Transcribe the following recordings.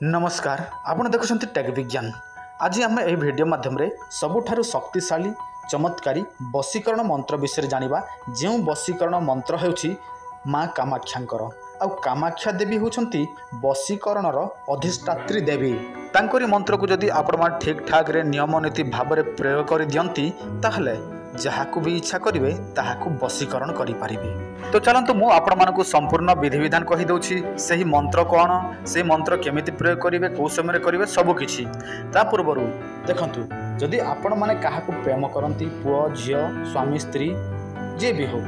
नमस्कार आपण देखुछंती टेक विज्ञान। आज आम यह वीडियो माध्यम सबुठारु शक्तिशाली चमत्कारी वशीकरण मंत्र विषय जानिबा। जो वशीकरण मंत्र हेउछि माँ कामाख्यांकर आ कामाख्या देवी होउछंती वशीकरणर अधिष्ठात्री देवी। तांकरी मंत्र को जदि आपण ठीक ठाक रे नियम नीति भाव में प्रयोग कर दियंती ताहले जहाकू भी इच्छा करिवे ताहाकू वशीकरण करि पारिबे। तो चलंतु मु आपण मानकु संपूर्ण विधि विधान कहि दउछि। सही मंत्र कोन, से मंत्र केमिति प्रयोग करिवे, को समय करिवे, सब किछि। ता पूर्वरु देखंतु जदि आपण माने काहाकू प्रेम करंती, पुओ झियो स्वामी स्त्री जे भी हो,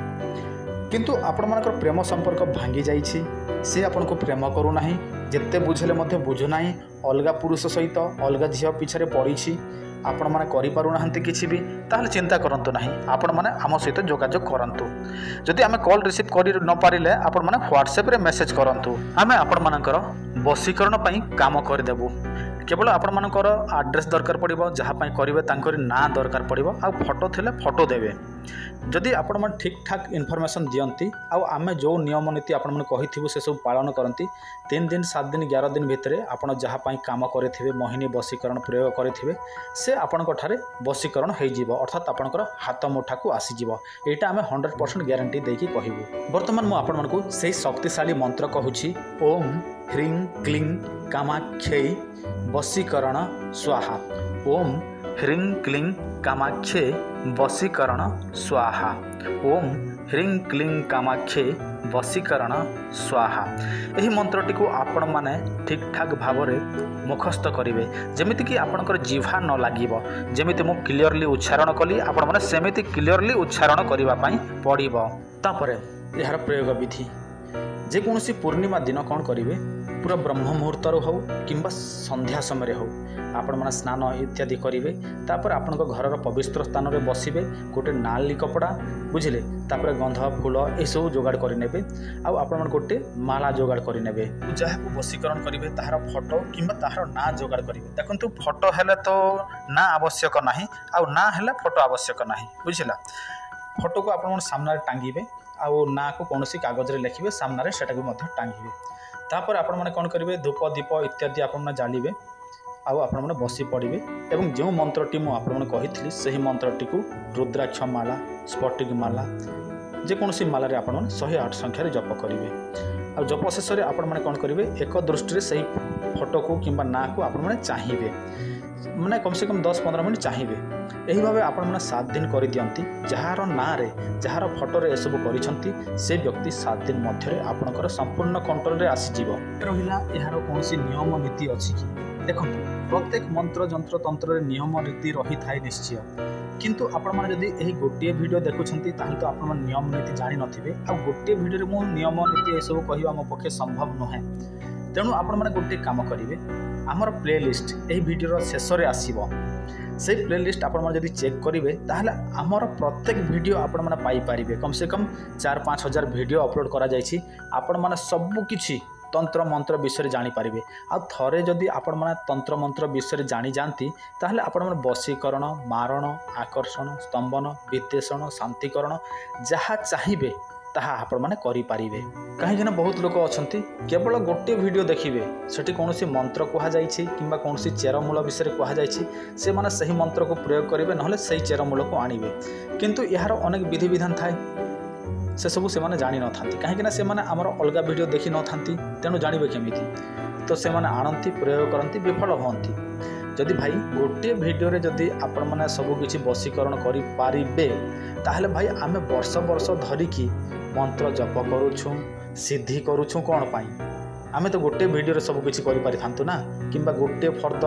किंतु आपण मानकर प्रेम संपर्क भांगी जाइछि, से आपनको प्रेम करू नाही, जेते बुझले मध्ये बुझु नाही, अलगा पुरुष सहित अलगा झियो पिछरे पड़िछि, आपण माने करि पारु नाहंती किछि भी, ताहले चिंता करंतु नाही। आपण माने आम सहित जोगाजोग करंतु। जदि आमे कॉल रिसीव करि न पारिले आपण माने व्हाट्सएप रे मेसेज करंतु। आमे आपण मानकर वशीकरण पई काम कर देबु। केवल आपण मानकर एड्रेस दरकार पड़िबो, जहा पई करिवे तांकरी ना दरकार पड़िबो, आ फोटो थिले फोटो देबे। जदि आपण मन ठीक ठाक इनफॉरमेशन दियंती आ आमे जो नियम नीति आपण मन कहिथिबो से सब पालन करंती, 3 दिन 7 दिन 11 दिन भितरे आपण जहा पई काम करिथिबे, मोहिनी वशीकरण प्रयोग करिथिबे, से आपणको ठारे वशीकरण हेइ जिवो, अर्थात आपणकर हाथ मुठा को आसी जिवो। एटा आमे 100% ग्यारंटी देकी कहिबो। वर्तमान मु आपण मनकु सेही शक्तिशाली मंत्र कहूछि, ओम ह्रीं क्लीं कामाख्यै वशीकरण स्वाहा। ओम ह्रीं क्लीं कामाख्ये वशीकरण स्वाहा। ओम ह्रीं क्लीं कामाख्ये वशीकरण स्वाहा। यही मंत्रटी को आपण माने ठीक ठाक भाव में मुखस्त करेंगे, जमीती कि आपणकर जिह्वा न लागिबो। जमीती मु क्लियरली उच्चारण कली, आपण माने सेमिति क्लियरली उच्चारण करिबा पई पड़िबो। तापरे यार प्रयोग विधि जेकोसी पूर्णिमा दिन कौन करेंगे, पूरा ब्रह्म मुहूर्त हो कि संध्या समय हो आपण मैंने स्नान इत्यादि करेंगे। तापर आपण घर पवित्र स्थान में बसवे, गोटे नाली कपड़ा बुझिले, तापर गंध फूल यू जोगाड़ करने आपण गोटे माला जोगाड़ करने। जहाँ को वशीकरण करेंगे तार फोटो कि तार ना जोगाड़ करेंगे। देखो फोटो हेले तो ना आवश्यक ना, आउ ना हेले फोटो आवश्यक ना, बुझिला। फोटो को आपण सामने टांगिबे, आउ ना को कौन कागज रे लिखिबे, सामने सेटा भी टांगिबे। तापर आपण मैंने कौन करेंगे, धूप दीप इत्यादि आपण जालिबे, आउ आपण मैंने बसी पड़े। एवं जो मंत्रटी मुझे कही से मंत्रटी को रुद्राक्ष माला, स्फटिक माला, जेकोसी माला आप 108 संख्यार जप करेंगे। आ जप शेष में आपण मैंने कौन करेंगे, एक दृष्टि से फोटो को कि ना को आपण मैंने चाहिए, माने कम से कम 10-15 मिनट चाहिए। यही भाव आपण मैंने 7 दिन कर दियंती। जार ना रे जार फोटो रे एसबू करिसंती, से व्यक्ति 7 दिन मध्य आपणकर संपूर्ण कंट्रोल रे आसीजिवो। रहिला यार कोनसी नियम नीति अछि कि देखंतु, प्रत्येक मंत्र जंत्र तंत्र नियम नीति रही थाए निश्चय, किंतु आपण माने जदि एही गोटे वीडियो देखुछंती ताहले तो आपण माने नियम नीति जानि नथिबे। आ गोटे वीडियो रे मु नियम नीति एसबू कहिबा मो पक्षे संभव नहे। तेणु आपण माने गोटे काम करिवे, आमर प्लेलिस्ट एही वीडियो शेष में आसीबो। से प्लेलिस्ट आपण माने जदि चेक करिवे ताहले आमर प्रत्येक वीडियो आपण माने पाई पारिबे। कम से कम 4-5 हजार वीडियो अपलोड करा जायछि। आपण माने सब किछि तंत्र मंत्र विषय जानी पारिबे। आ थरे जदि आपण माने तंत्र मंत्र विषय जानी जानती ताहले आपण माने वशीकरण, मारण, आकर्षण, स्तंभन, विद्वेषण, शांतिकरण जहाँ चाहिए ताहा आपण माने करि पारिबे। कहीं बहुत लोक अछंती केवल गोटे वीडियो देखिबे, सेठी कोनोसी मंत्र कहा जाइछि किंबा कोनोसी चेरमूल विषय कहा जाइछि, से माने सही मंत्र को प्रयोग करिवे, नहले सही चेरमूल को आनिबे। किंतु यार अनेक विधि विधान थाए, से सबू से माने जानि न थांती। कहीं से माने हमर अलगा वीडियो देखि न थांती, तेणु जानिबे केमिति, तो से माने आणंती, प्रयोग करंती, विफल होंती। जदि भाई गोटे वीडियो रे जदि आपण माने सब किछि वशीकरण करि पारिबे ताहले भाई आमे वर्ष वर्ष धरिकी मंत्र जप करूछु, सिद्धि करूछु। कौन पाई आमे तो गोटे वीडियो रे सब किछि करि पारि थांतु ना, किंबा गोटे फर्द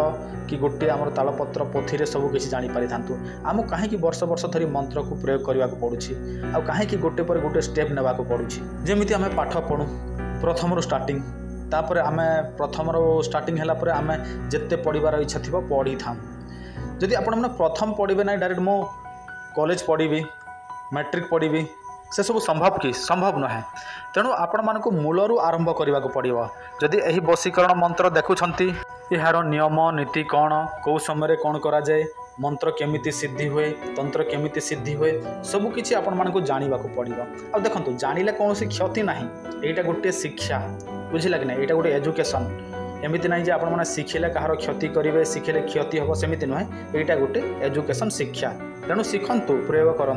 कि गोटे हमर तालपत्र पोथी रे सब किछि जानि पारि थांतु। आमु काहे कि वर्ष वर्ष धरि मंत्र को प्रयोग करबा को पडुछि, आ काहे कि गोटे पर गोटे स्टेप नेबा को पडुछि। जेमिति आमे पाठ पढु प्रथम रो स्टार्टिंग, तापर आमे प्रथम रो स्टार्टिंग हैला पर आमे जत्ते पढिबार इच्छा थिबो पढि थाम। जदि आपण माने प्रथम पढिबे ना, डायरेक्ट मो कॉलेज पढिबी, मैट्रिक पढिबी, से सब संभव कि संभव नहे। तेणु आपण मानक मूलरू आरंभ करने को पड़ो। जदि यही वशीकरण मंत्र देखुंत यार नियम नीति कौन, कौ समय कौन करा जाए, मंत्र केमिति सिद्धि हुए, तंत्र केमिति सिद्धि हुए, सबकिछि आपण मानक जानिबा को पड़ो। आ देखंतु जानिले कौन क्षति ना, यहाँ गोटे शिक्षा बुझिला कि ना, यहाँ गोटे एजुकेशन एमती ना जे आपण शिखिले कहार क्षति करेंगे शिखिले क्षति हम सेमती नुहे यहाँ गोटे एजुकेशन शिक्षा तेणु शिखु प्रयोग कर।